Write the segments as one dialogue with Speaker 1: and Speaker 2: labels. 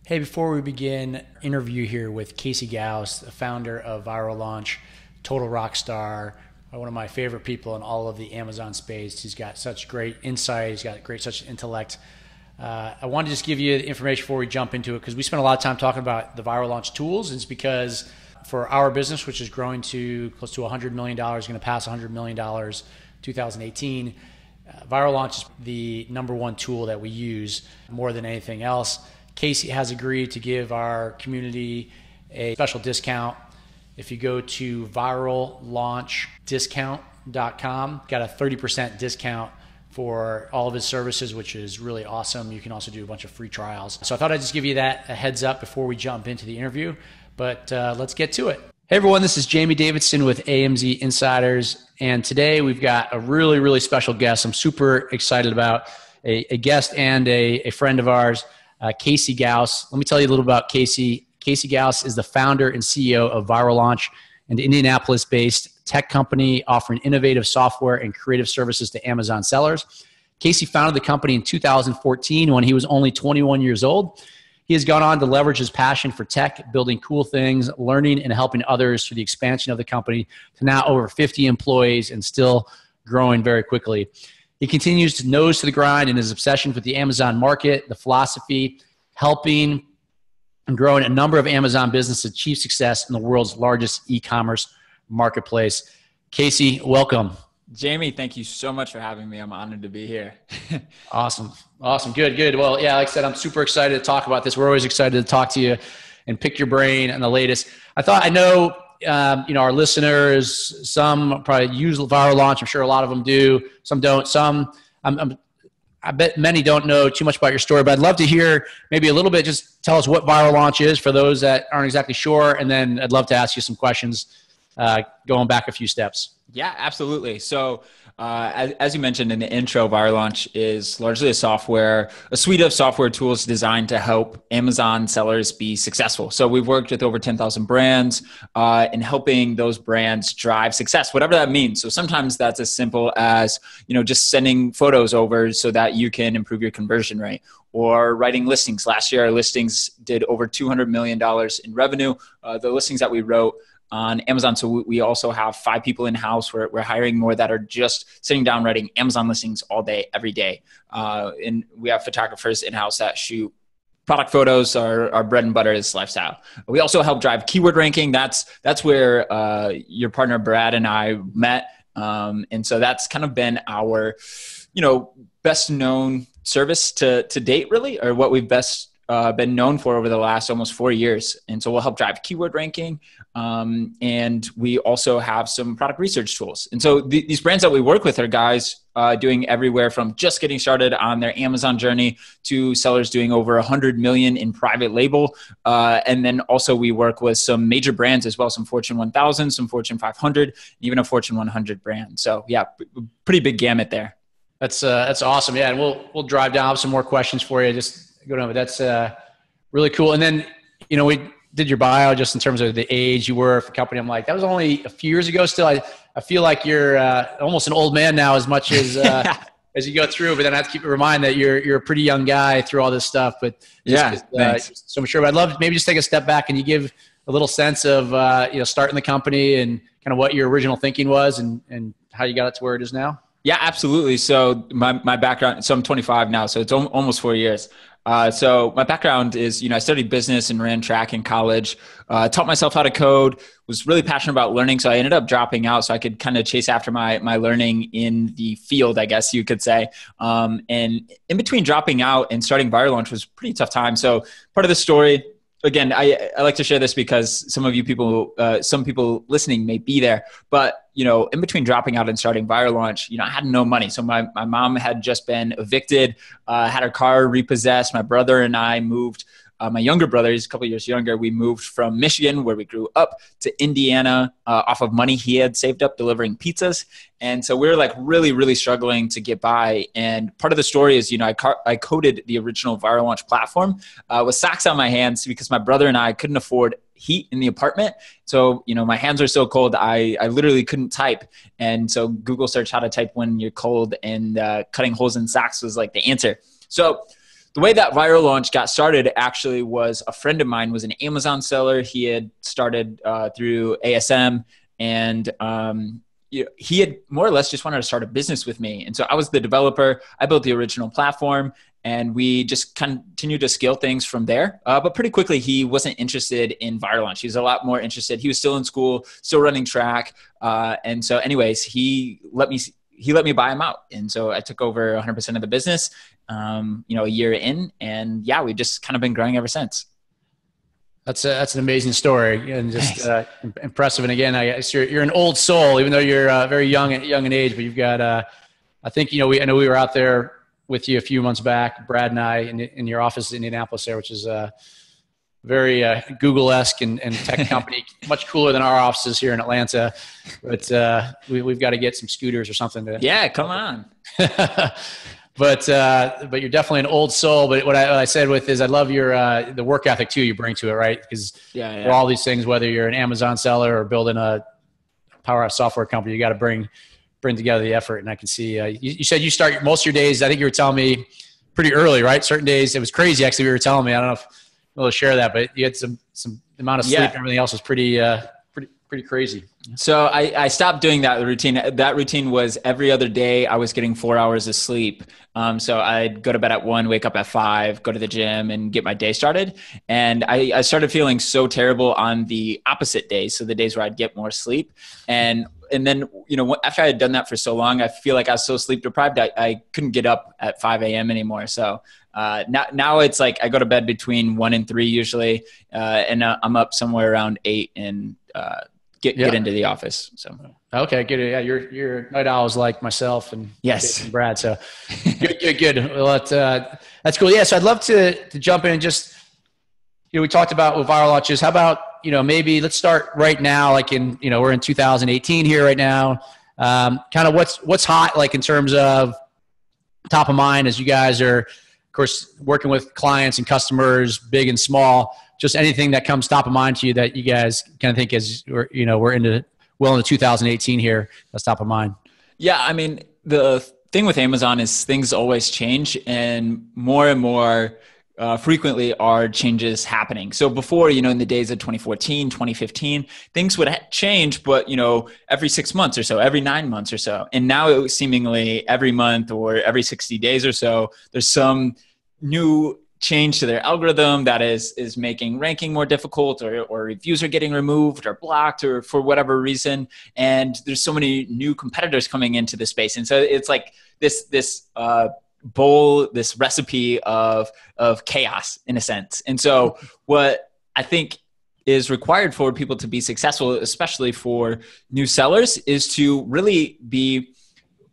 Speaker 1: Hey, before we begin, interview here with Casey Gauss, the founder of Viral Launch, total rock star, one of my favorite people in all of the Amazon space. He's got such great insight. He's got such intellect. I wanted to just give you the information before we jump into it because we spent a lot of time talking about the Viral Launch tools. It's because for our business, which is growing to close to $100 million, going to pass $100 million 2018, Viral Launch is the number one tool that we use more than anything else. Casey has agreed to give our community a special discount. If you go to virallaunchdiscount.com, got a 30% discount for all of his services, which is really awesome. You can also do a bunch of free trials. So I thought I'd just give you that a heads up before we jump into the interview, but let's get to it. Hey everyone, this is Jamie Davidson with AMZ Insiders, and today we've got a really, really special guest I'm super excited about, a guest and a friend of ours, Casey Gauss. Let me tell you a little about Casey. Casey Gauss is the founder and CEO of Viral Launch, an Indianapolis-based tech company offering innovative software and creative services to Amazon sellers. Casey founded the company in 2014 when he was only 21 years old. He has gone on to leverage his passion for tech, building cool things, learning and helping others through the expansion of the company to now over 50 employees and still growing very quickly. He continues to nose to the grind in his obsession with the Amazon market, the philosophy, helping and growing a number of Amazon businesses achieve success in the world's largest e-commerce marketplace. Casey, welcome.
Speaker 2: Jamie, thank you so much for having me. I'm honored to be here.
Speaker 1: Awesome. Good. Well, yeah, like I said, I'm super excited to talk about this. We're always excited to talk to you and pick your brain on the latest. I know, our listeners, some probably use Viral Launch. I'm sure a lot of them do. Some don't. I bet many don't know too much about your story, but I'd love to hear maybe a little bit. Just tell us what Viral Launch is for those that aren't exactly sure, and then I'd love to ask you some questions going back a few steps.
Speaker 2: Yeah, absolutely. So as you mentioned in the intro, Viral Launch is largely a suite of software tools designed to help Amazon sellers be successful. So we've worked with over 10,000 brands in helping those brands drive success, whatever that means. So sometimes that's as simple as, just sending photos over so that you can improve your conversion rate, or writing listings. Last year, our listings did over $200 million in revenue. The listings that we wrote on Amazon. So we also have 5 people in-house. We're hiring more that are just sitting down writing Amazon listings all day, every day. And we have photographers in-house that shoot product photos. Our bread and butter is lifestyle. We also help drive keyword ranking. That's where your partner Brad and I met. And so that's kind of been our, best known service to date, really, or what we've best been known for over the last almost 4 years. And so we'll help drive keyword ranking. And we also have some product research tools. And so these brands that we work with are guys doing everywhere from just getting started on their Amazon journey to sellers doing over 100 million in private label. And then also we work with some major brands as well, some Fortune 1000, some Fortune 500, even a Fortune 100 brand. So yeah, pretty big gamut there.
Speaker 1: That's awesome. Yeah. And we'll drive down some more questions for you. Just go down, but that's really cool. And then, we did your bio just in terms of the age you were for the company. I'm like, that was only a few years ago. Still, I feel like you're almost an old man now as much as as you go through. But then I have to keep in mind that you're a pretty young guy through all this stuff. But
Speaker 2: yeah,
Speaker 1: so I'm sure. But I'd love to maybe just take a step back and you give a little sense of starting the company and kind of what your original thinking was and how you got it to where it is now.
Speaker 2: Yeah, absolutely. So my background, so I'm 25 now, so it's almost 4 years. So my background is, I studied business and ran track in college, taught myself how to code, was really passionate about learning. So I ended up dropping out so I could kind of chase after my learning in the field, I guess you could say. And in between dropping out and starting Viral Launch was a pretty tough time. So part of the story, again, I like to share this because some people listening may be there, but in between dropping out and starting Viral Launch, I had no money. So my mom had just been evicted, had her car repossessed. My brother and I moved. My younger brother, he's a couple of years younger. We moved from Michigan, where we grew up, to Indiana off of money he had saved up delivering pizzas. And so we were like really, really struggling to get by. And part of the story is, I coded the original Viral Launch platform with socks on my hands because my brother and I couldn't afford heat in the apartment. So, my hands are so cold, I literally couldn't type. And so Google search how to type when you're cold, and cutting holes in socks was like the answer. So the way that viral launch got started actually was a friend of mine was an Amazon seller. He had started through ASM, and he had more or less just wanted to start a business with me. And so I was the developer. I built the original platform, and we just continued to scale things from there. But pretty quickly, he wasn't interested in viral launch. He was a lot more interested. He was still in school, still running track. And so anyways, he let me buy him out. And so I took over 100% of the business, a year in, and yeah, we've just kind of been growing ever since.
Speaker 1: That's an amazing story, and just impressive. And again, I guess you're an old soul, even though you're very young in age. But you've got, I think I know we were out there with you a few months back, Brad and I, in your office in Indianapolis there, which is very Google-esque and tech company, much cooler than our offices here in Atlanta. But we've got to get some scooters or something to.
Speaker 2: Yeah, come on.
Speaker 1: But you're definitely an old soul. But what I said is I love your the work ethic too you bring to it, right? Because for all these things, whether you're an Amazon seller or building a powerhouse software company, you got to bring together the effort. And I can see you said you start most of your days. I think you were telling me pretty early, right? Certain days it was crazy. Actually, you were telling me. I don't know if you'll share that, but you had some amount of sleep. And everything else was pretty crazy.
Speaker 2: So I stopped doing that routine. That routine was every other day I was getting 4 hours of sleep. So I'd go to bed at 1, wake up at 5, go to the gym and get my day started. And I started feeling so terrible on the opposite days. So the days where I'd get more sleep. And then, after I had done that for so long, I feel like I was so sleep deprived. I couldn't get up at 5 a.m. anymore. So now it's like I go to bed between 1 and 3 usually. And I'm up somewhere around 8 and get into the office. So
Speaker 1: okay, good. Yeah, you're night owls like myself and
Speaker 2: yes,
Speaker 1: and Brad. So good. Well, that's cool. Yeah. So I'd love to jump in and just we talked about with viral launches. How about maybe let's start right now. Like we're in 2018 here right now. Kind of what's hot like in terms of top of mind as you guys are, of course, working with clients and customers, big and small. Just anything that comes top of mind to you that you guys kind of think is, we're into 2018 here. That's top of mind.
Speaker 2: Yeah. I mean, the thing with Amazon is things always change, and more frequently are changes happening. So before, in the days of 2014, 2015, things would change, but, every 6 months or so, every 9 months or so. And now it was seemingly every month or every 60 days or so, there's some new change to their algorithm that is making ranking more difficult, or reviews are getting removed or blocked or for whatever reason. And there's so many new competitors coming into the space. And so it's like this recipe of chaos in a sense. And so what I think is required for people to be successful, especially for new sellers, is to really be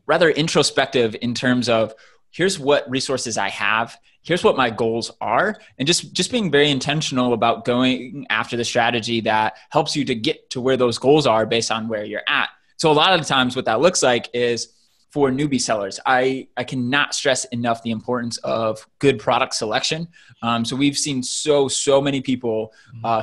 Speaker 2: rather introspective in terms of here's what resources I have, here's what my goals are, and just being very intentional about going after the strategy that helps you to get to where those goals are based on where you're at. So a lot of the times what that looks like is for newbie sellers, I cannot stress enough the importance of good product selection. So we've seen so many people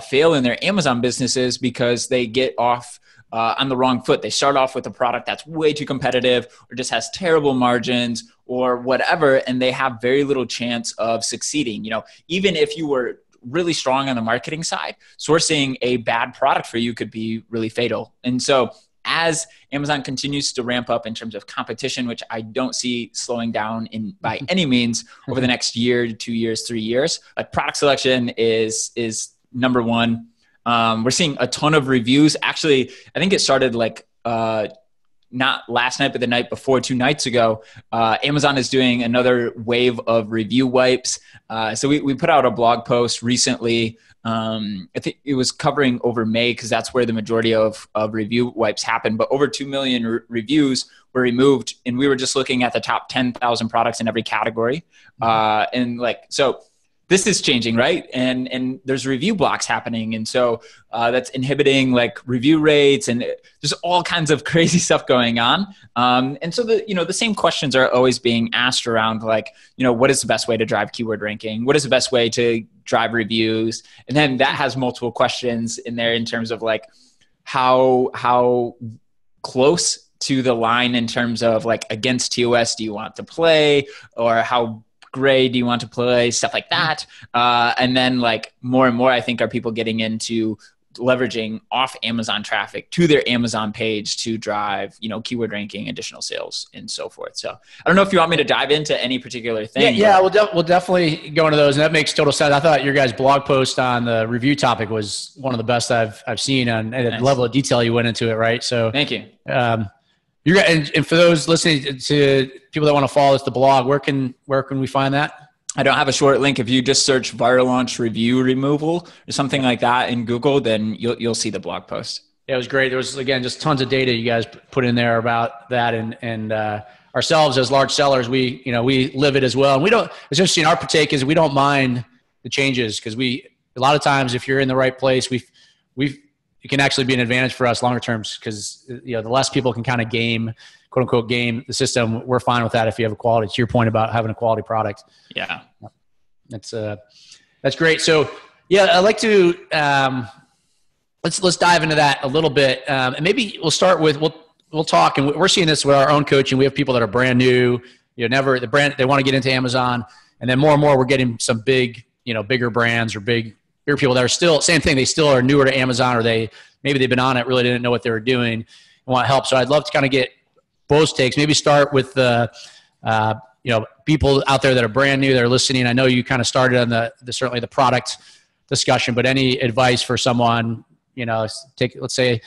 Speaker 2: fail in their Amazon businesses because they get off on the wrong foot. They start off with a product that's way too competitive or just has terrible margins or whatever, and they have very little chance of succeeding. Even if you were really strong on the marketing side, sourcing a bad product for you could be really fatal. And so as Amazon continues to ramp up in terms of competition, which I don't see slowing down by any means over the next year, 2 years, 3 years, like product selection is number one. We're seeing a ton of reviews. Actually, I think it started not last night, but the night before, 2 nights ago. Amazon is doing another wave of review wipes. So we put out a blog post recently. I think it was covering over May because that's where the majority of review wipes happen. But over 2 million reviews were removed, and we were just looking at the top 10,000 products in every category. So this is changing, right? And there's review blocks happening. And so that's inhibiting review rates, and there's all kinds of crazy stuff going on. And so the same questions are always being asked around what is the best way to drive keyword ranking? What is the best way to drive reviews? And then that has multiple questions in there in terms of how close to the line in terms of against TOS do you want to play, or how grade do you want to play, stuff like that. And then like more and more, I think, are people getting into leveraging off Amazon traffic to their Amazon page to drive, keyword ranking, additional sales, and so forth. So I don't know if you want me to dive into any particular thing.
Speaker 1: Yeah, we'll definitely go into those, and that makes total sense. I thought your guys' blog post on the review topic was one of the best I've seen, and the level of detail you went into it. Right. So
Speaker 2: thank you.
Speaker 1: And for those listening to people that want to follow the blog, where can we find that?
Speaker 2: I don't have a short link. If you just search viral launch review removal or something like that in Google, then you'll see the blog post.
Speaker 1: Yeah, it was great. There was, again, just tons of data you guys put in there about that, and ourselves as large sellers, we live it as well. And we don't. It's interesting. Our take is we don't mind the changes because a lot of times if you're in the right place, it can actually be an advantage for us longer terms because the less people can kind of quote unquote game the system, we're fine with that if you have a quality. To your point about having a quality product.
Speaker 2: Yeah,
Speaker 1: that's great. So yeah, I'd like to let's dive into that a little bit, and maybe we'll start with we'll talk, and we're seeing this with our own coaching. We have people that are brand new, they want to get into Amazon, and then more and more we're getting some bigger brands or bigger people that are still same thing. They still are newer to Amazon, or maybe they've been on it, really didn't know what they were doing and want help. So I'd love to kind of get both takes. Maybe start with the people out there that are brand new that are listening. I know you kind of started on certainly the product discussion, but any advice for someone, let's say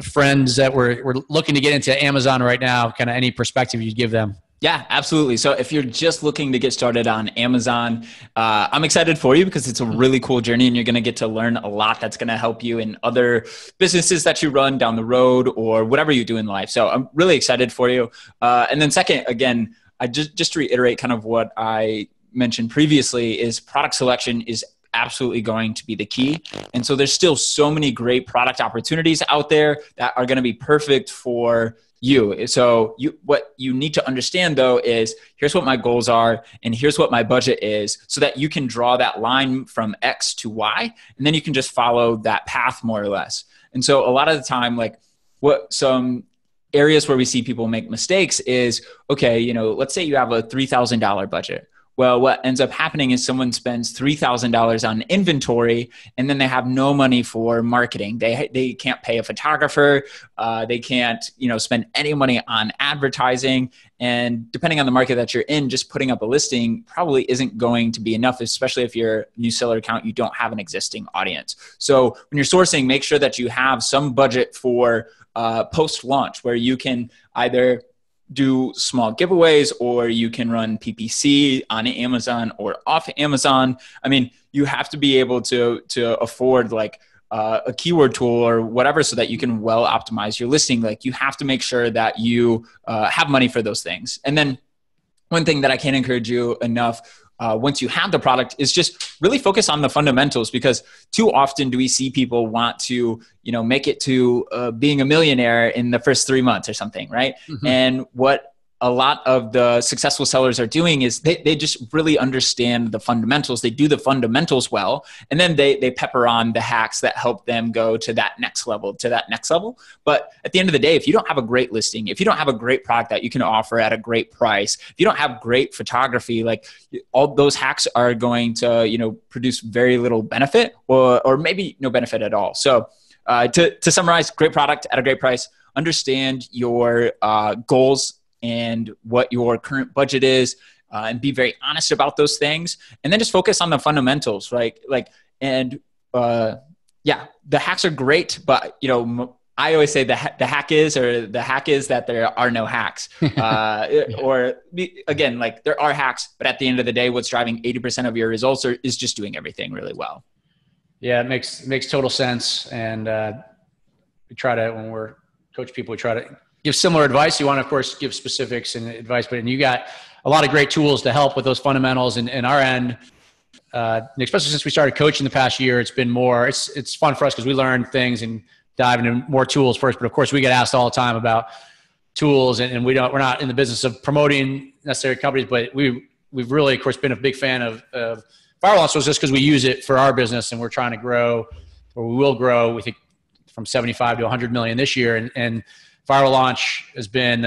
Speaker 1: friends that were looking to get into Amazon right now, kind of any perspective you'd give them.
Speaker 2: Yeah, absolutely. So if you're just looking to get started on Amazon, I'm excited for you because it's a really cool journey and you're going to get to learn a lot that's going to help you in other businesses that you run down the road or whatever you do in life. So I'm really excited for you. And then second, again, I just to reiterate kind of what I mentioned previously is product selection is absolutely going to be the key. And so there's still so many great product opportunities out there that are going to be perfect for you. So what you need to understand though is here's what my goals are and here's what my budget is so that you can draw that line from X to Y and then you can just follow that path more or less. And so a lot of the time, like what some areas where we see people make mistakes is, okay, let's say you have a $3,000 budget. Well, what ends up happening is someone spends $3,000 on inventory and then they have no money for marketing. They can't pay a photographer. They can't, spend any money on advertising. And depending on the market that you're in, just putting up a listing probably isn't going to be enough, especially if you're a new seller account, you don't have an existing audience. So when you're sourcing, make sure that you have some budget for post-launch where you can either do small giveaways or you can run PPC on Amazon or off Amazon. I mean, you have to be able to afford like a keyword tool or whatever so that you can well optimize your listing. Like you have to make sure that you have money for those things. And then one thing that I can't encourage you enough once you have the product is just really focus on the fundamentals because too often do we see people want to, make it to being a millionaire in the first 3 months or something, right? Mm-hmm. And what a lot of the successful sellers are doing is they just really understand the fundamentals. They do the fundamentals well, and then they pepper on the hacks that help them go to that next level, But at the end of the day, if you don't have a great listing, if you don't have a great product that you can offer at a great price, if you don't have great photography, like all those hacks are going to, produce very little benefit or maybe no benefit at all. So to summarize, great product at a great price, understand your goals and what your current budget is, and be very honest about those things. And then just focus on the fundamentals, right? The hacks are great, but I always say the hack is that there are no hacks. Or again, like there are hacks, but at the end of the day, what's driving 80% of your results is just doing everything really well.
Speaker 1: Yeah, it makes total sense. And we try to, when we're coach people, we try to give similar advice. You want to, of course, give specifics and advice, but you got a lot of great tools to help with those fundamentals. And our end, especially since we started coaching the past year, it's been more, it's fun for us because we learn things and dive into more tools first. But of course, we get asked all the time about tools, and we're not in the business of promoting necessary companies, but we've really, of course, been a big fan of Viral Launch. So it's just because we use it for our business and we're trying to grow, or we will grow, we think from 75 to 100 million this year. And Viral Launch has been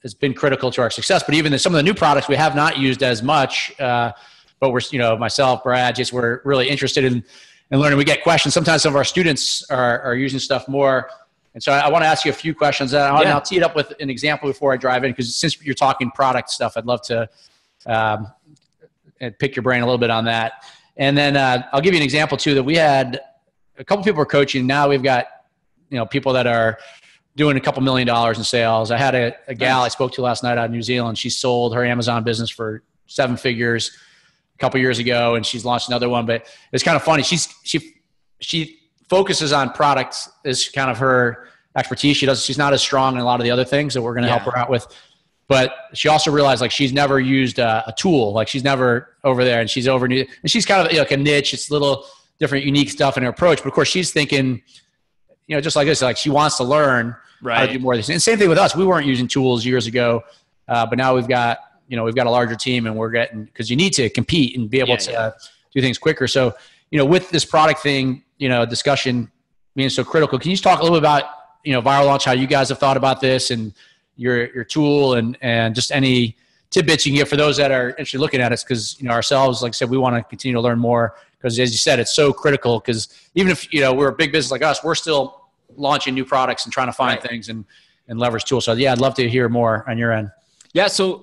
Speaker 1: has been critical to our success. But even some of the new products we have not used as much, but we're, myself, Brad, just we're really interested in learning. We get questions. Sometimes some of our students are using stuff more. And so I want to ask you a few questions. And I'll tee it up with an example before I drive in, because since you're talking product stuff, I'd love to pick your brain a little bit on that. And then I'll give you an example too, that we had a couple people are coaching. Now we've got, people that are doing a couple $1 million in sales. I had a gal I spoke to last night out of New Zealand. She sold her Amazon business for 7 figures a couple years ago, and she's launched another one. But it's kind of funny. She focuses on products as kind of her expertise. She's not as strong in a lot of the other things that we're going to help her out with. But she also realized like she's never used a tool. Like she's never over there, and she's and she's kind of like a niche. It's little different, unique stuff in her approach. But of course she's thinking, just like this, like she wants to learn how to do more of this. And same thing with us. We weren't using tools years ago, but now we've got a larger team, and we're because you need to compete and be able to do things quicker. So, with this product thing, discussion being so critical, can you just talk a little bit about, Viral Launch, how you guys have thought about this and your tool and just any tidbits you can get for those that are actually looking at us? Because, ourselves, like I said, we want to continue to learn more, because as you said, it's so critical, because even if, we're a big business like us, we're still launching new products and trying to find things and leverage tools. So I'd love to hear more on your end. Yeah.
Speaker 2: So,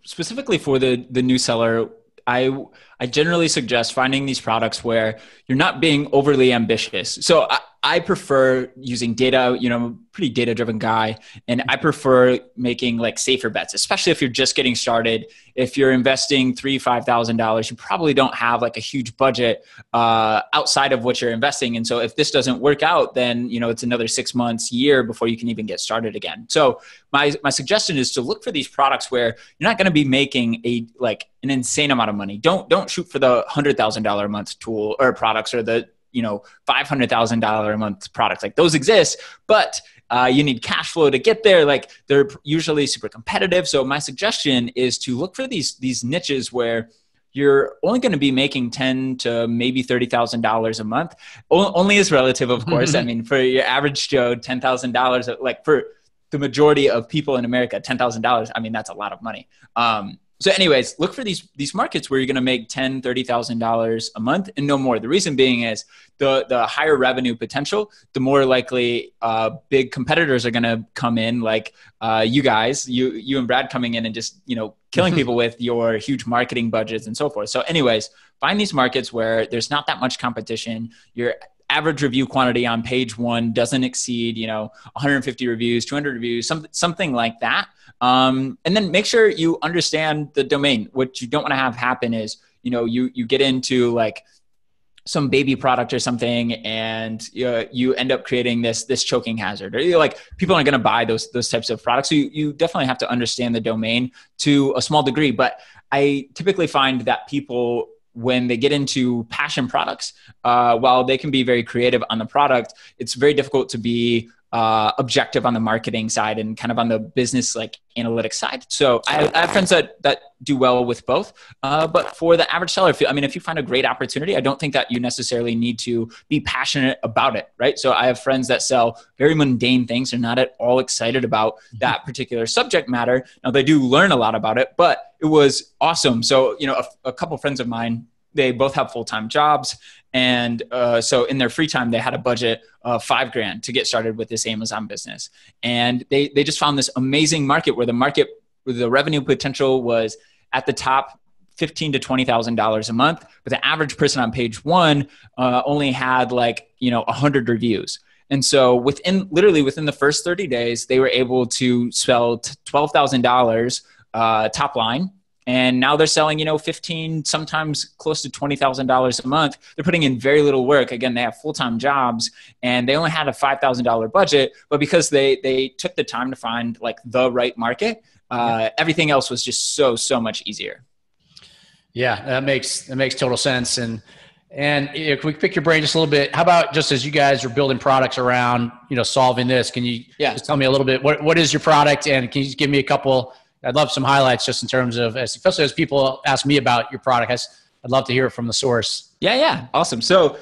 Speaker 2: specifically for the new seller, I generally suggest finding these products where you're not being overly ambitious. So I prefer using data. I'm a pretty data-driven guy, and I prefer making like safer bets, especially if you're just getting started. If you're investing $3,000-$5,000, you probably don't have like a huge budget outside of what you're investing. And so if this doesn't work out, then it's another 6 months, year before you can even get started again. So my suggestion is to look for these products where you're not going to be making an insane amount of money. Don't shoot for the $100,000 a month tool or products, or the $500,000 a month products. Like those exist, but you need cash flow to get there. Like they're usually super competitive. So my suggestion is to look for these niches where you're only going to be making $10,000 to maybe $30,000 a month. Only is relative, of course. For your average Joe, $10,000, like for the majority of people in America, $10,000, that's a lot of money. So anyways, look for these markets where you're going to make $10,000, $30,000 a month and no more. The reason being is the higher revenue potential, the more likely big competitors are going to come in, like you guys, you and Brad coming in and just, killing people with your huge marketing budgets and so forth. So anyways, find these markets where there's not that much competition. Your average review quantity on page 1 doesn't exceed, 150 reviews, 200 reviews, something like that. And then make sure you understand the domain. What you don't want to have happen is, you get into like some baby product or something, and you end up creating this choking hazard, or like people aren't going to buy those types of products. So you definitely have to understand the domain to a small degree. But I typically find that people, when they get into passion products, while they can be very creative on the product, it's very difficult to be objective on the marketing side and kind of on the business like analytics side. So I have friends that do well with both. But for the average seller, if you find a great opportunity, I don't think that you necessarily need to be passionate about it, right? So I have friends that sell very mundane things. They're not at all excited about that particular subject matter. Now they do learn a lot about it, but it was awesome. So, a couple of friends of mine, they both have full-time jobs. And so in their free time, they had a budget of $5,000 to get started with this Amazon business. And they just found this amazing market where the revenue potential was at the top $15,000 to $20,000 a month. But the average person on page 1 only had 100 reviews. And so within the first 30 days, they were able to sell $12,000 top line. And now they're selling, $15,000, sometimes close to $20,000 a month. They're putting in very little work. Again, they have full-time jobs, and they only had a $5,000 budget. But because they took the time to find the right market, everything else was just so much easier.
Speaker 1: Yeah, that makes total sense. And if we pick your brain just a little bit, how about just as you guys are building products around, solving this, can you just tell me a little bit, what is your product? And can you just give me a couple? I'd love some highlights just in terms of, especially as people ask me about your product. I'd I'd love to hear it from the source.
Speaker 2: Yeah. Awesome. So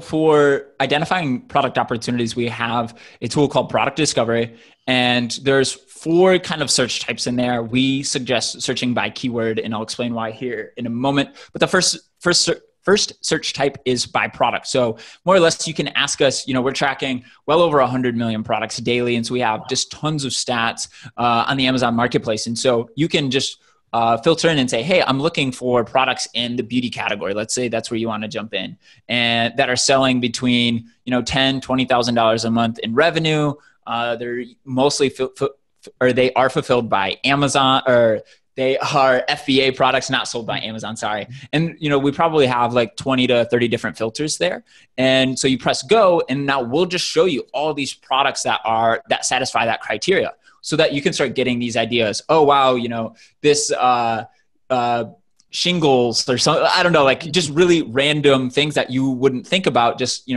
Speaker 2: for identifying product opportunities, we have a tool called Product Discovery, and there's 4 kind of search types in there. We suggest searching by keyword, and I'll explain why here in a moment. But the first search type is by product. So more or less, you can ask us, we're tracking well over 100 million products daily. And so we have just tons of stats on the Amazon marketplace. And so you can just filter in and say, hey, I'm looking for products in the beauty category. Let's say that's where you want to jump in, and that are selling between, $10,000, $20,000 a month in revenue. They're mostly they are fulfilled by Amazon, or they are FBA products, not sold by Amazon, sorry. And, we probably have like 20 to 30 different filters there. And so you press go, and now we'll just show you all these products that satisfy that criteria, so that you can start getting these ideas. Oh, wow, this shingles or something, I don't know, like just really random things that you wouldn't think about just,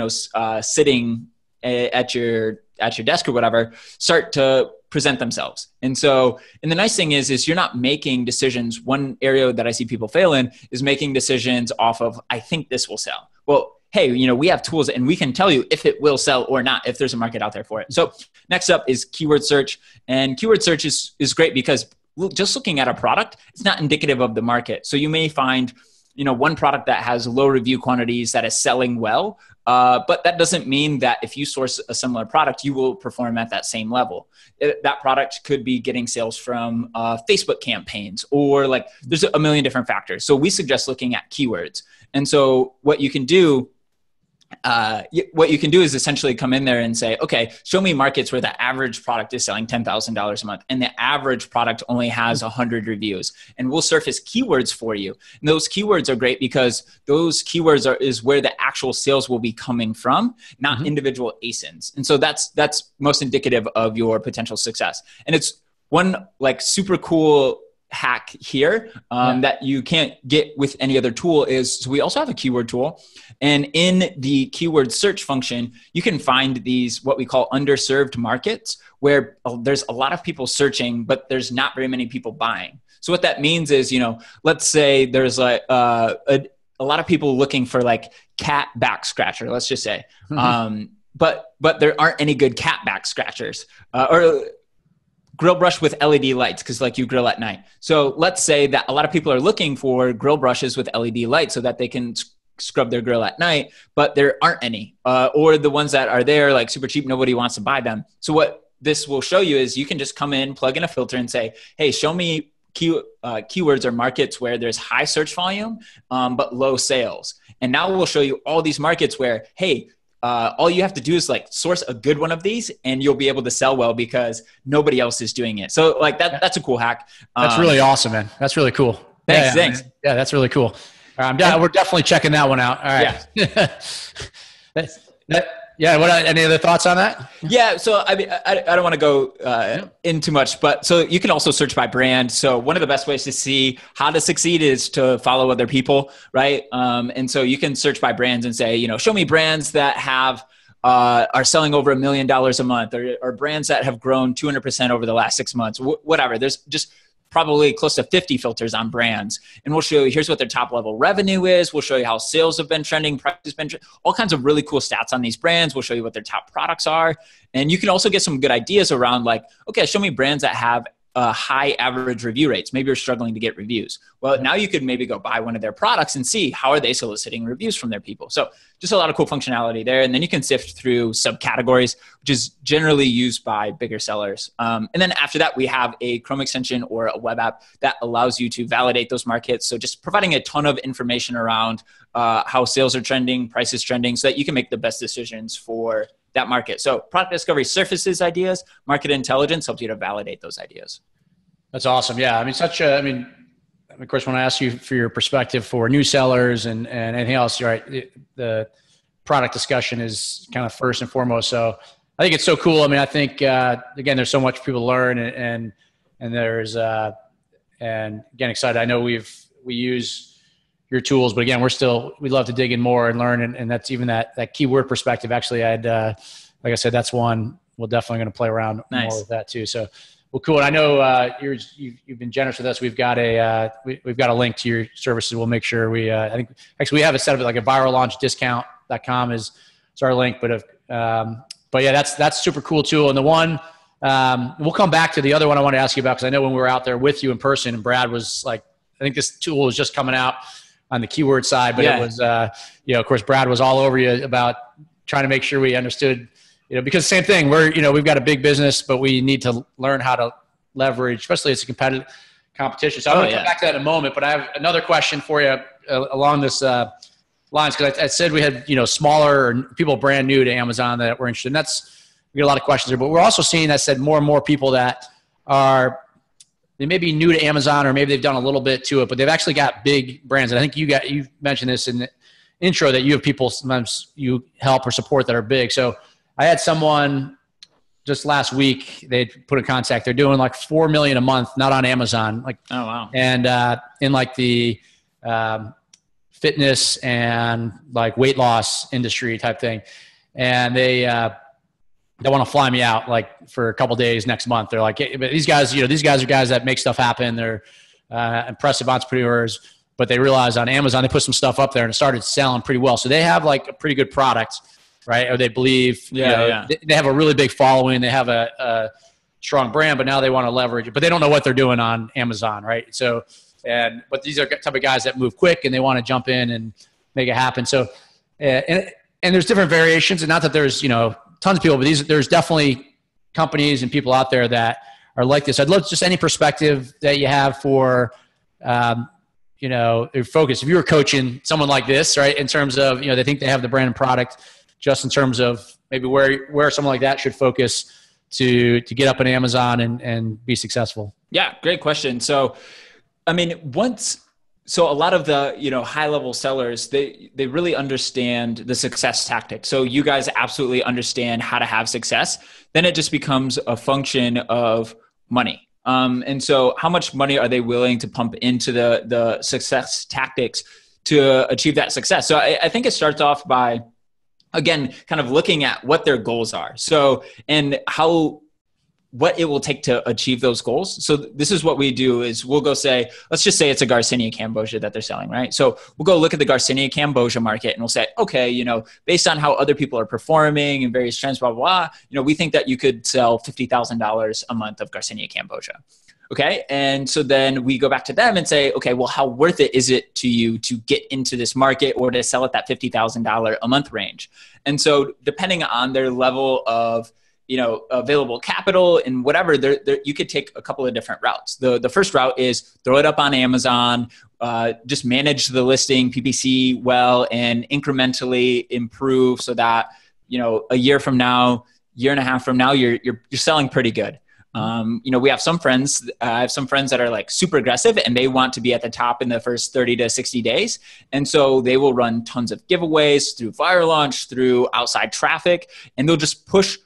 Speaker 2: sitting at your desk or whatever, start to present themselves. And the nice thing is you're not making decisions. One area that I see people fail in is making decisions off of, I think this will sell. Well, hey, we have tools and we can tell you if it will sell or not, if there's a market out there for it. So next up is keyword search. And keyword search is great because just looking at a product, it's not indicative of the market. So you may find, one product that has low review quantities that is selling well, but that doesn't mean that if you source a similar product, you will perform at that same level. That product could be getting sales from Facebook campaigns, or like there's a million different factors. So we suggest looking at keywords. And so what you can do is essentially come in there and say, okay, show me markets where the average product is selling $10,000 a month and the average product only has 100 reviews, and we'll surface keywords for you. And those keywords are great because those keywords is where the actual sales will be coming from, not individual ASINs. And so that's most indicative of your potential success. And it's one like super cool hack here that you can't get with any other tool is, so we also have a keyword tool, and in the keyword search function, you can find these, what we call underserved markets, where there's a lot of people searching, but there's not very many people buying. So what that means is, let's say there's like a lot of people looking for like cat back scratcher, let's just say, but there aren't any good cat back scratchers, or grill brush with LED lights, because like you grill at night. So let's say that a lot of people are looking for grill brushes with LED lights so that they can scrub their grill at night, but there aren't any, or the ones that are there like super cheap, nobody wants to buy them. So what this will show you is you can just come in, plug in a filter and say, hey, show me keywords or markets where there's high search volume, but low sales. And now we'll show you all these markets where, hey, all you have to do is like source a good one of these and you'll be able to sell well because nobody else is doing it. So like that's a cool hack.
Speaker 1: That's really awesome, man. That's really cool.
Speaker 2: Thanks.
Speaker 1: Yeah, that's really cool. We're definitely checking that one out. All right. Yeah. Any other thoughts on that?
Speaker 2: Yeah. So, I mean, I don't want to go in too much, but so you can also search by brand. So one of the best ways to see how to succeed is to follow other people. Right. And so you can search by brands and say, show me brands that have, are selling over $1 million a month, or brands that have grown 200% over the last 6 months, whatever. There's just probably close to 50 filters on brands. And we'll show you, here's what their top level revenue is. We'll show you how sales have been trending, price has been all kinds of really cool stats on these brands. We'll show you what their top products are. And you can also get some good ideas around like, okay, show me brands that have high average review rates. Maybe you're struggling to get reviews. Well, now you could maybe go buy one of their products and see how are they soliciting reviews from their people. So just a lot of cool functionality there. And then you can sift through subcategories, which is generally used by bigger sellers. And then after that, we have a Chrome extension or a web app that allows you to validate those markets. So just providing a ton of information around how sales are trending, prices trending, so that you can make the best decisions for that market. So product discovery surfaces ideas, market intelligence helps you to validate those ideas.
Speaker 1: That's awesome. Yeah. I mean, of course, when I ask you for your perspective for new sellers and anything else, right, the product discussion is kind of first and foremost. So I think it's so cool. I mean, I think, again, there's so much for people to learn and there's, and again, excited. I know we use your tools, but again, we'd love to dig in more and learn. And that's even that keyword perspective. Actually, like I said, that's one we're definitely going to play around more with that too. So Well, cool. And I know you've been generous with us. We've got we've got a link to your services. We'll make sure I think actually we have it set up like a virallaunchdiscount.com is our link. But yeah, that's super cool tool. And the one we'll come back to the other one I want to ask you about, because I know when we were out there with you in person and Brad was like, I think this tool was just coming out on the keyword side, but it was of course Brad was all over you about trying to make sure we understood. Because same thing, we've got a big business, but we need to learn how to leverage, especially as a competitive competition. So I'm going to come back to that in a moment, but I have another question for you along this lines, because I said we had, smaller or people brand new to Amazon that were interested. And we get a lot of questions there, but we're also seeing, I said, more and more people that they may be new to Amazon, or maybe they've done a little bit to it, but they've actually got big brands. And I think you mentioned this in the intro that you have people sometimes you help or support that are big. So I had someone just last week, they put in contact. They're doing like $4 million a month, not on Amazon. Like, oh wow! And in like the fitness and like weight loss industry type thing, and they want to fly me out like for a couple days next month. They're like, hey, but these guys are guys that make stuff happen. They're impressive entrepreneurs, but they realized on Amazon they put some stuff up there and it started selling pretty well. So they have like a pretty good product. Right. Or they believe, they have a really big following. They have a strong brand, but now they want to leverage it, but they don't know what they're doing on Amazon. Right. So, but these are type of guys that move quick and they want to jump in and make it happen. So, and there's different variations, and not that there's, tons of people, but there's definitely companies and people out there that are like this. I'd love just any perspective that you have for, your focus. If you were coaching someone like this, right, in terms of, they think they have the brand and product, just in terms of maybe where someone like that should focus to get up on Amazon and be successful?
Speaker 2: Yeah, great question. So, I mean, a lot of the, high level sellers, they really understand the success tactic. So you guys absolutely understand how to have success. Then it just becomes a function of money. And so how much money are they willing to pump into the success tactics to achieve that success? So I think it starts off by, again, kind of looking at what their goals are. So, and what it will take to achieve those goals. So this is what we do is we'll go say, let's just say it's a Garcinia Cambogia that they're selling, right? So we'll go look at the Garcinia Cambogia market and we'll say, okay, based on how other people are performing and various trends, blah, blah, blah, we think that you could sell $50,000 a month of Garcinia Cambogia. Okay. And so then we go back to them and say, okay, well, how worth it is it to you to get into this market or to sell at that $50,000 a month range? And so depending on their level of, available capital and whatever, you could take a couple of different routes. The first route is throw it up on Amazon, just manage the listing PPC well, and incrementally improve so that, a year from now, year and a half from now, you're selling pretty good. We have some friends, I have some friends that are like super aggressive and they want to be at the top in the first 30 to 60 days. And so they will run tons of giveaways through Fire Launch, through outside traffic, and they'll just push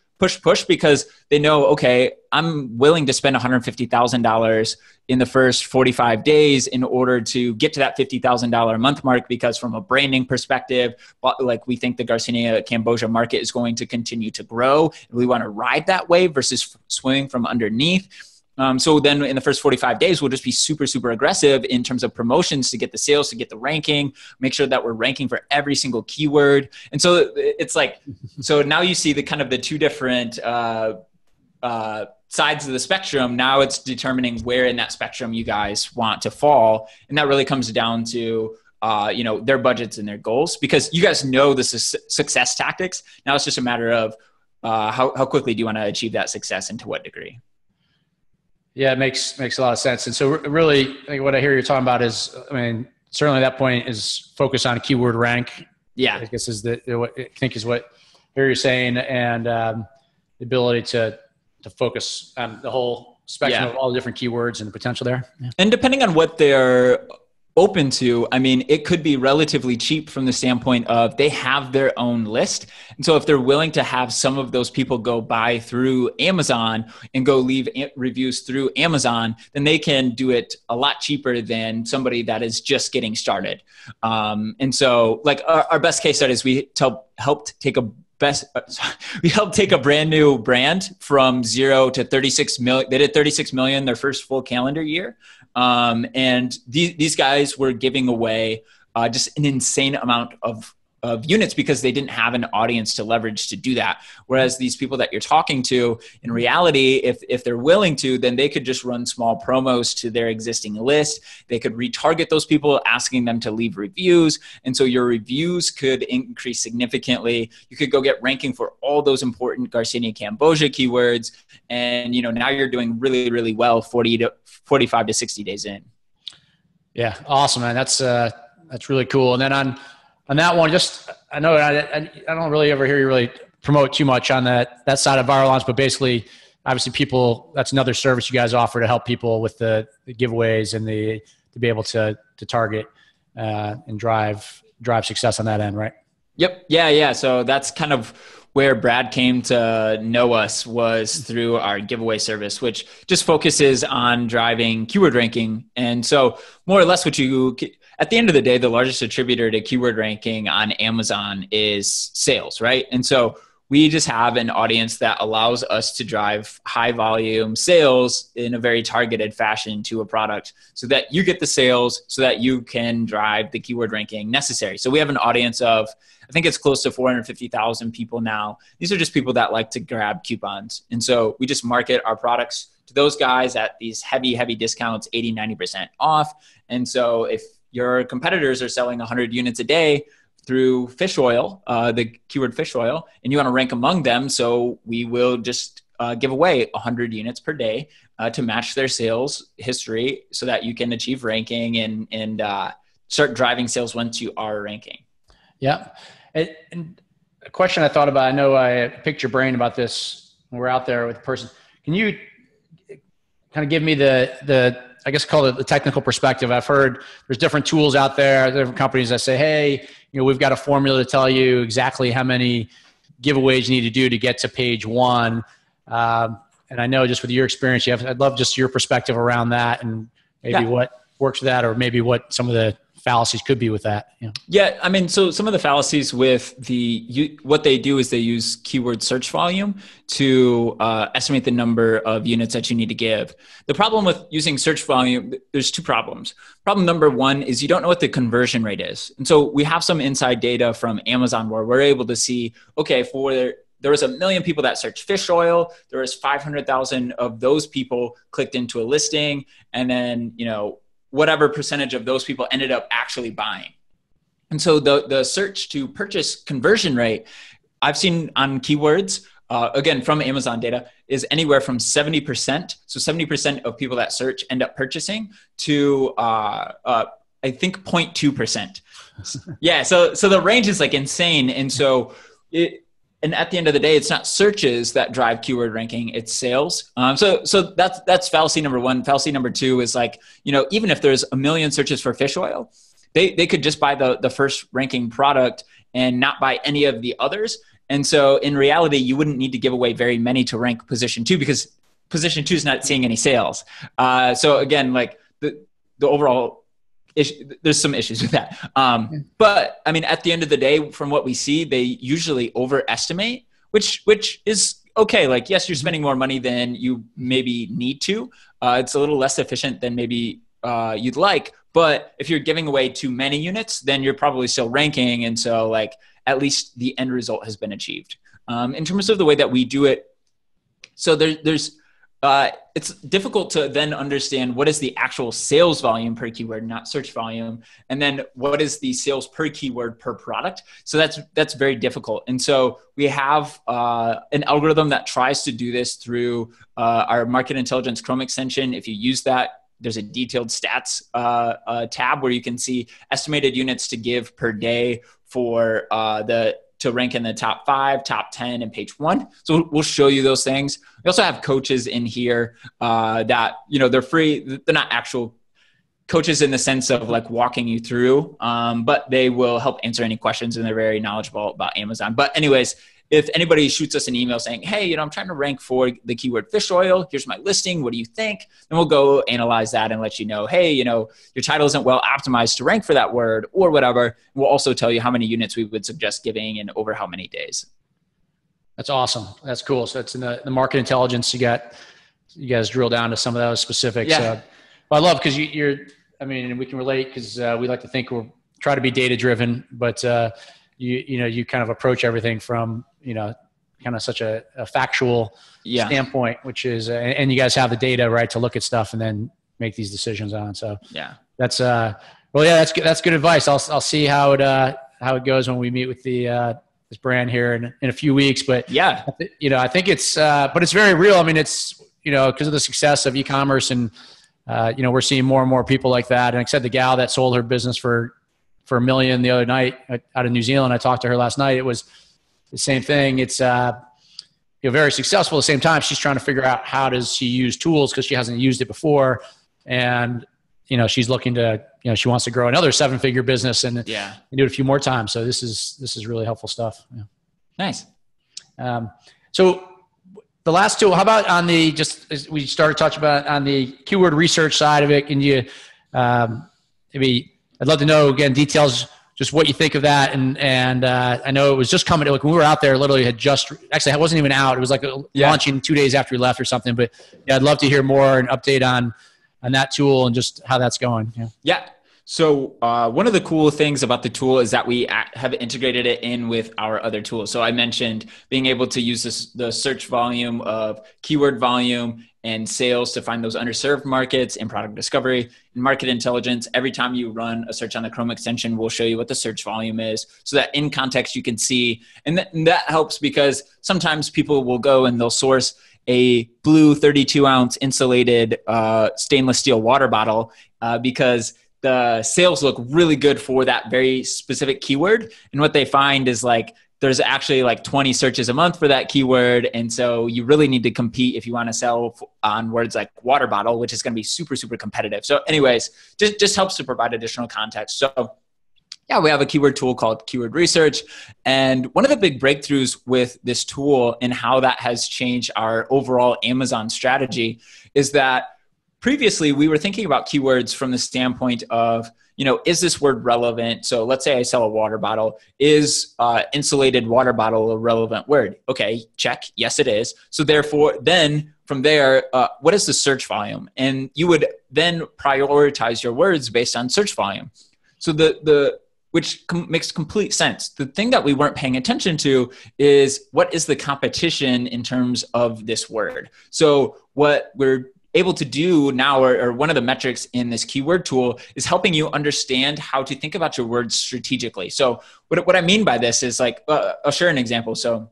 Speaker 2: because they know, okay, I'm willing to spend $150,000 in the first 45 days in order to get to that $50,000 a month mark, because from a branding perspective, like we think the Garcinia Cambogia market is going to continue to grow. We want to ride that wave versus swing from underneath. So then in the first 45 days, we'll just be super, super aggressive in terms of promotions to get the sales, to get the ranking, make sure that we're ranking for every single keyword. And so it's like, so now you see the kind of the two different sides of the spectrum. Now it's determining where in that spectrum you guys want to fall. And that really comes down to, their budgets and their goals, because you guys know the success tactics. Now it's just a matter of how quickly do you want to achieve that success and to what degree?
Speaker 1: Yeah, it makes a lot of sense. And so really, I think what I hear you're talking about is, certainly that point is focus on keyword rank.
Speaker 2: Yeah.
Speaker 1: I guess is what I think is what I hear you're saying, and the ability to focus on the whole spectrum of all the different keywords and the potential there. Yeah.
Speaker 2: And depending on what they're open to, it could be relatively cheap from the standpoint of they have their own list. And so if they're willing to have some of those people go buy through Amazon and go leave reviews through Amazon, then they can do it a lot cheaper than somebody that is just getting started. And so like our best case studies, we helped take a we helped take a brand new brand from 0 to 36 million. They did 36 million their first full calendar year. And these guys were giving away just an insane amount of units because they didn't have an audience to leverage to do that. Whereas these people that you're talking to, in reality, if they're willing to, then they could just run small promos to their existing list. They could retarget those people, asking them to leave reviews. And so your reviews could increase significantly. You could go get ranking for all those important Garcinia Cambogia keywords. And, now you're doing really, really well 45 to 60 days in.
Speaker 1: Yeah. Awesome, man. That's really cool. And then on that one, I know I don't really ever hear you really promote too much on that side of viral launch, but basically, obviously that's another service you guys offer to help people with the giveaways and to be able to target and drive success on that end, right?
Speaker 2: Yep. Yeah. So that's kind of where Brad came to know us, was through our giveaway service, which just focuses on driving keyword ranking. And so more or less at the end of the day, the largest attributor to keyword ranking on Amazon is sales, right? And so we just have an audience that allows us to drive high volume sales in a very targeted fashion to a product so that you get the sales so that you can drive the keyword ranking necessary. So we have an audience of, I think it's close to 450,000 people now. These are just people that like to grab coupons. And so we just market our products to those guys at these heavy, heavy discounts, 80, 90% off. And so if your competitors are selling 100 units a day through fish oil, the keyword fish oil, and you want to rank among them, so we will just give away 100 units per day to match their sales history so that you can achieve ranking and start driving sales once you are ranking.
Speaker 1: Yeah. And a question I thought about, I know I picked your brain about this when we're out there with a person. Can you kind of give me I guess call it the technical perspective? I've heard there's different tools out there, different companies that say, hey, we've got a formula to tell you exactly how many giveaways you need to do to get to page 1. And I know just with your experience, I'd love just your perspective around that and maybe what works with that, or maybe what some of the fallacies could be with that.
Speaker 2: Yeah. I mean, so some of the fallacies with what they do is they use keyword search volume to estimate the number of units that you need to give. The problem with using search volume, there's 2 problems. Problem number 1 is you don't know what the conversion rate is. And so we have some inside data from Amazon where we're able to see, okay, there was 1 million people that searched fish oil. There was 500,000 of those people clicked into a listing. And then, whatever percentage of those people ended up actually buying. And so the search to purchase conversion rate I've seen on keywords, again, from Amazon data, is anywhere from 70%. So 70% of people that search end up purchasing to, I think 0.2%. Yeah. So the range is like insane. And so and at the end of the day, it's not searches that drive keyword ranking, it's sales. So that's fallacy number 1. Fallacy number 2 is like, even if there's 1 million searches for fish oil, they could just buy the first ranking product and not buy any of the others. And so in reality, you wouldn't need to give away very many to rank position 2 because position 2 is not seeing any sales. So again, like the overall there's some issues with that. But I mean, at the end of the day, from what we see, they usually overestimate, which is okay. Like, yes, you're spending more money than you maybe need to. It's a little less efficient than maybe you'd like. But if you're giving away too many units, then you're probably still ranking. And so like, at least the end result has been achieved. In terms of the way that we do it, so there's it's difficult to then understand what is the actual sales volume per keyword, not search volume. And then what is the sales per keyword per product? So that's very difficult. And so we have an algorithm that tries to do this through our Market Intelligence Chrome extension. If you use that, there's a detailed stats tab where you can see estimated units to give per day for to rank in the top 5, top 10, and page 1. So we'll show you those things. We also have coaches in here that, they're free. They're not actual coaches in the sense of like walking you through, but they will help answer any questions, and they're very knowledgeable about Amazon. But anyways, if anybody shoots us an email saying, hey, I'm trying to rank for the keyword fish oil, here's my listing, what do you think? Then we'll go analyze that and let you know, hey, your title isn't well optimized to rank for that word or whatever. We'll also tell you how many units we would suggest giving and over how many days.
Speaker 1: That's awesome. That's cool. So it's in the market intelligence. You guys drill down to some of those specifics.
Speaker 2: Yeah.
Speaker 1: But I love because I mean, we can relate because we like to think we're try to be data driven, but you kind of approach everything from, kind of such a factual standpoint, which is, and you guys have the data, right, to look at stuff and then make these decisions on. So
Speaker 2: yeah,
Speaker 1: that's, that's good. That's good advice. I'll see how it goes when we meet with this brand here in a few weeks, but
Speaker 2: yeah,
Speaker 1: I think it's, but it's very real. I mean, it's, because of the success of e-commerce and, we're seeing more and more people like that. And like I said, the gal that sold her business for $1 million the other night out of New Zealand, I talked to her last night. It was the same thing. It's, very successful. At the same time, she's trying to figure out how does she use tools because she hasn't used it before. And, she's looking to, she wants to grow another 7-figure business and do it a few more times. So this is really helpful stuff. Yeah.
Speaker 2: Nice.
Speaker 1: So the last tool, how about on we started talking about on the keyword research side of it. Can you, maybe I'd love to know again, details, just what you think of that. And I know it was just coming, like when we were out there, literally actually it wasn't even out. It was like launching 2 days after we left or something, but I'd love to hear more and update on that tool and just how that's going.
Speaker 2: Yeah. So one of the cool things about the tool is that we have integrated it in with our other tools. So I mentioned being able to use the search volume of keyword volume and sales to find those underserved markets and product discovery and market intelligence. Every time you run a search on the Chrome extension, we'll show you what the search volume is so that in context you can see. And that helps because sometimes people will go and they'll source a blue 32-ounce insulated stainless steel water bottle because the sales look really good for that very specific keyword. And what they find is like, there's actually like 20 searches a month for that keyword. And so you really need to compete if you want to sell on words like water bottle, which is going to be super, super competitive. So anyways, just helps to provide additional context. So yeah, we have a keyword tool called Keyword Research. And one of the big breakthroughs with this tool and how that has changed our overall Amazon strategy is that previously, we were thinking about keywords from the standpoint of, is this word relevant? So let's say I sell a water bottle. Is insulated water bottle a relevant word? Okay, check. Yes, it is. So therefore, then from there, what is the search volume? And you would then prioritize your words based on search volume. So which makes complete sense. The thing that we weren't paying attention to is what is the competition in terms of this word? So what we're able to do now, or one of the metrics in this keyword tool is helping you understand how to think about your words strategically. So what I mean by this is like, I'll share an example. So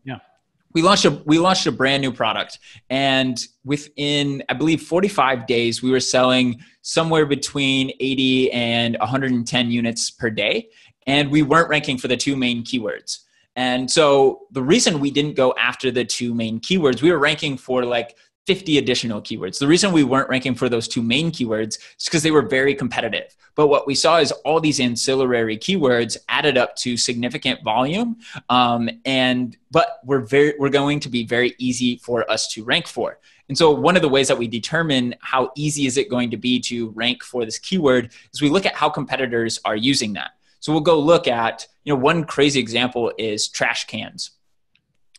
Speaker 2: we launched a brand new product, and within, I believe 45 days, we were selling somewhere between 80 and 110 units per day. And we weren't ranking for the 2 main keywords. And so the reason we didn't go after the 2 main keywords, we were ranking for like 50 additional keywords. The reason we weren't ranking for those 2 main keywords is because they were very competitive. But what we saw is all these ancillary keywords added up to significant volume. But we're going to be very easy for us to rank for. And so one of the ways that we determine how easy is it going to be to rank for this keyword is we look at how competitors are using that. So we'll go look at, one crazy example is trash cans.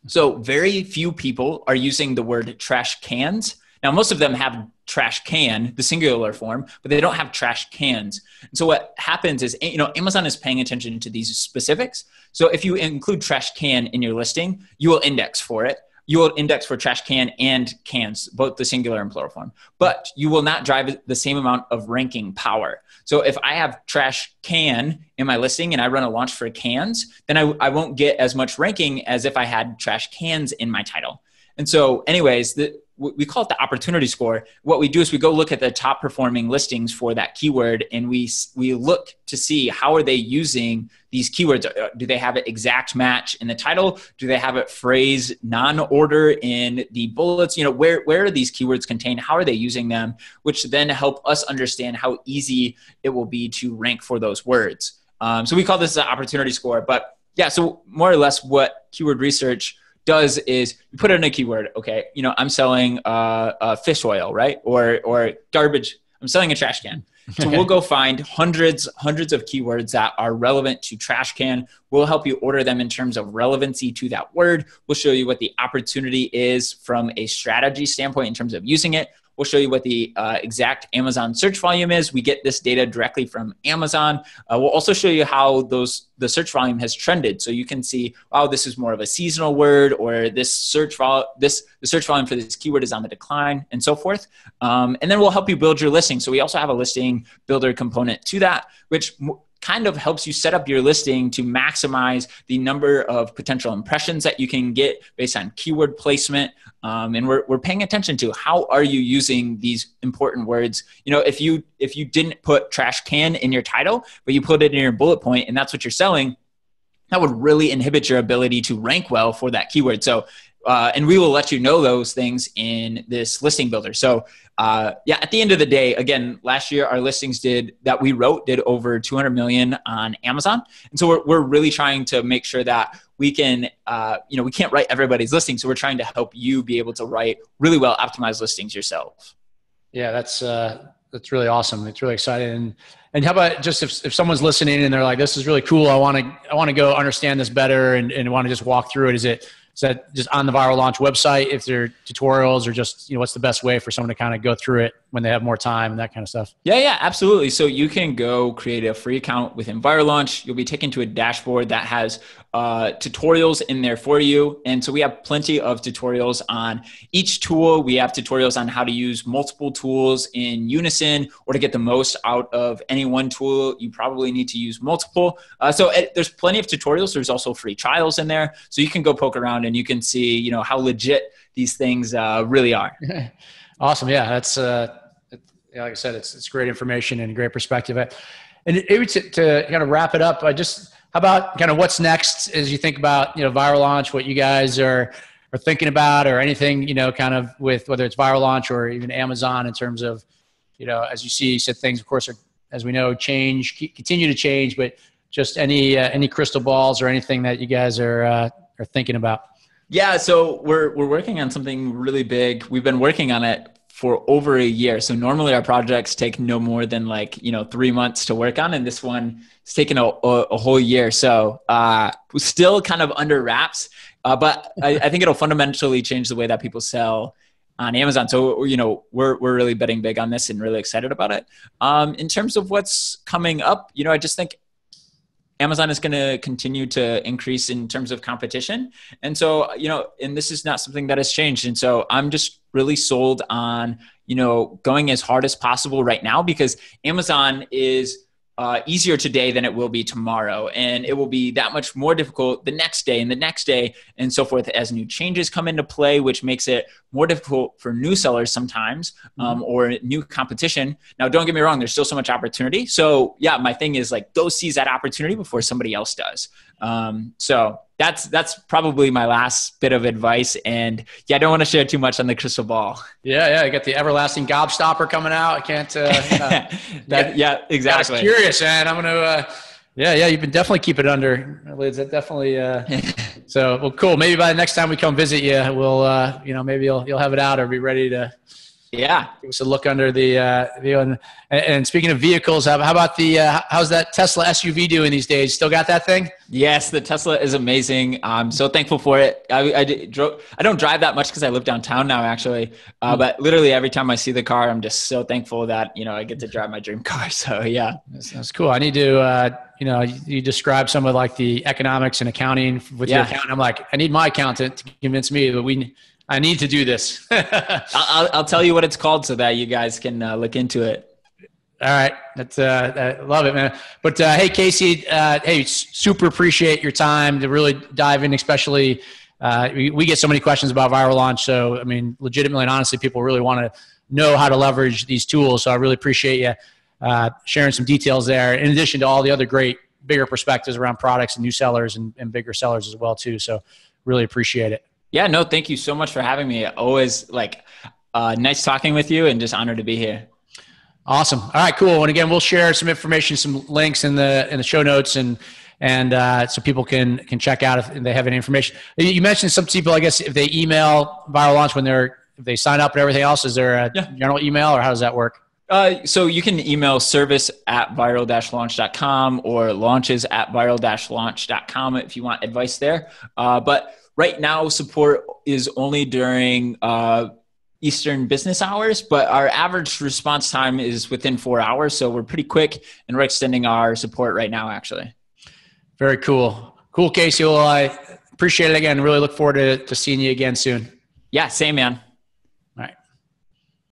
Speaker 2: So very few people are using the word trash cans. Now, most of them have trash can, the singular form, but they don't have trash cans. And so what happens is, Amazon is paying attention to these specifics. So if you include trash can in your listing, you will index for it. You will index for trash can and cans, both the singular and plural form, but you will not drive the same amount of ranking power. So if I have trash can in my listing and I run a launch for cans, then I won't get as much ranking as if I had trash cans in my title. And so anyways, we call it the opportunity score. What we do is we go look at the top performing listings for that keyword, and we look to see how are they using these keywords. Do they have an exact match in the title? Do they have it phrased non-order in the bullets? Where are these keywords contained? How are they using them? Which then help us understand how easy it will be to rank for those words. So we call this an opportunity score. But yeah, so more or less what keyword research does is you put in a keyword. Okay, I'm selling fish oil, right? Or I'm selling a trash can. So we'll go find hundreds of keywords that are relevant to trash can. We'll help you order them in terms of relevancy to that word. We'll show you what the opportunity is from a strategy standpoint in terms of using it. We'll show you what the exact Amazon search volume is. We get this data directly from Amazon. We'll also show you how the search volume has trended. So you can see, wow, this is more of a seasonal word, or the search volume for this keyword is on the decline, and so forth. And then we'll help you build your listing. So we also have a listing builder component to that, which kind of helps you set up your listing to maximize the number of potential impressions that you can get based on keyword placement. And we're paying attention to how are you using these important words. You know, if you didn't put trash can in your title, but you put it in your bullet point and that's what you're selling, that would really inhibit your ability to rank well for that keyword. So, and we will let you know those things in this listing builder. So yeah, at the end of the day, again, last year our listings did over 200 million on Amazon. And so we're really trying to make sure that we can, we can't write everybody's listing. So we're trying to help you be able to write really well optimized listings yourself.
Speaker 1: Yeah, that's really awesome. It's really exciting. And how about just if someone's listening and they're like, this is really cool, I want to go understand this better and want to just walk through it. Is that just on the Viral Launch website, if there are tutorials, or just, what's the best way for someone to kind of go through it when they have more time and that kind of stuff?
Speaker 2: Yeah, absolutely. So you can go create a free account within Viral Launch. You'll be taken to a dashboard that has tutorials in there for you. And so we have plenty of tutorials on each tool. We have tutorials on how to use multiple tools in unison, or to get the most out of any one tool, you probably need to use multiple. There's plenty of tutorials. There's also free trials in there. So you can go poke around and you can see, how legit these things really are.
Speaker 1: Awesome. Yeah, that's like I said, it's great information and great perspective. And maybe to kind of wrap it up, how about kind of what's next as you think about, Viral Launch, what you guys are thinking about, or anything, kind of with whether it's Viral Launch or even Amazon in terms of, as you said things, of course, are, as we know, continue to change, but just any crystal balls or anything that you guys are thinking about.
Speaker 2: Yeah, so we're working on something really big. We've been working on it for over a year. So normally our projects take no more than 3 months to work on. And this one has taken a whole year. So we're still kind of under wraps, but I think it'll fundamentally change the way that people sell on Amazon. So, we're really betting big on this and really excited about it. In terms of what's coming up, I just think Amazon is going to continue to increase in terms of competition. And so, and this is not something that has changed. And so I'm just really sold on, going as hard as possible right now, because Amazon is easier today than it will be tomorrow. And it will be that much more difficult the next day and the next day and so forth, as new changes come into play, which makes it more difficult for new sellers sometimes, or new competition. Now, don't get me wrong, there's still so much opportunity. So yeah, my thing is go seize that opportunity before somebody else does. So that's probably my last bit of advice. And yeah, I don't want to share too much on the crystal ball.
Speaker 1: Yeah. You got the everlasting gobstopper coming out. I can't,
Speaker 2: yeah, exactly.
Speaker 1: I was curious, man. I'm going to, yeah. You've been definitely keep it under lids. That definitely, so, well, cool. Maybe by the next time we come visit you, we'll, maybe you'll have it out or be ready to, give us a look under the vehicle. And speaking of vehicles, how about how's that Tesla SUV doing these days? Still got that thing?
Speaker 2: Yes, the Tesla is amazing. I'm so thankful for it. I don't drive that much because I live downtown now, actually. But literally every time I see the car, I'm just so thankful that, I get to drive my dream car. So yeah.
Speaker 1: That's cool. I need to, you describe some of the economics and accounting with your accountant. I'm like, I need my accountant to convince me that I need to do this.
Speaker 2: I'll tell you what it's called so that you guys can look into it.
Speaker 1: All right. That's, I love it, man. But, hey, Casey, super appreciate your time to really dive in, especially, we get so many questions about Viral Launch. So, I mean, legitimately and honestly, people really want to know how to leverage these tools. So I really appreciate you, sharing some details there, in addition to all the other great, bigger perspectives around products and new sellers and bigger sellers as well, too. So really appreciate it.
Speaker 2: Yeah, no, thank you so much for having me. Always nice talking with you, and just honored to be here.
Speaker 1: Awesome. All right, cool. And again, we'll share some information, some links in the show notes, and so people can check out if they have any information. You mentioned some people, I guess, if they email Viral Launch if they sign up and everything else, is there a general email, or how does that work?
Speaker 2: So you can email service@viral-launch.com or launches@viral-launch.com if you want advice there. But right now, support is only during Eastern business hours, but our average response time is within 4 hours. So we're pretty quick, and we're extending our support right now, actually.
Speaker 1: Very cool. Cool, Casey. Well, I appreciate it again. Really look forward to seeing you again soon.
Speaker 2: Yeah, same, man.